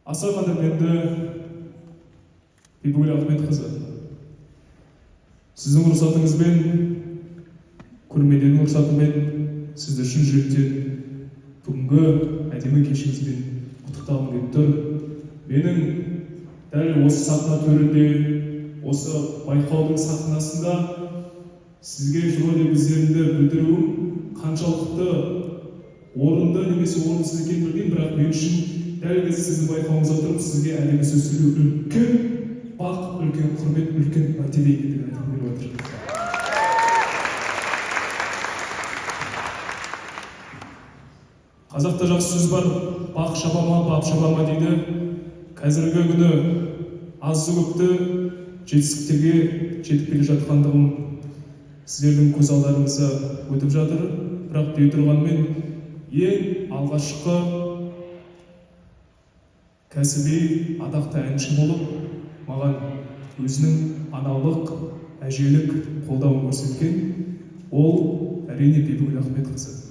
Аса қадірменді Бибігүл Ахметқызы, сіздің рұқсатыңызбен, көрермендердің рұқсатымен сізді шын жүректен бүгінгі әдемі кешіңізбен құттықтағым келіп тұр. Менің дәл осы сахна төрінде, осы байқаудың сахнасында сізге жылы лебіздерімді білдіруім қаншалықты орынды немесе орынсыз екенін білмеймін, бірақ мен үшін дәл сіздің байқауыңызда тұрып сізге әдемі сөз сөйлеу үлкен бақ, үлкен құрмет, үлкен мәртебе екендігін айтқым келіп отыр. Қазақта жақсы сөз бар, бақ шабама, бап шабама дейді. Қазіргі күні азды көпті жетістіктерге жетіп келе жатқандығым сіздердің көз алдарыңызда өтіп жатыр. Бірақ дей тұрғанмен ең алғашқы кәсіби атақты әнші болып, маған өзінің аналық, әжелік қолдауын көрсеткен ол әрине Бибігүл Ахметқызы.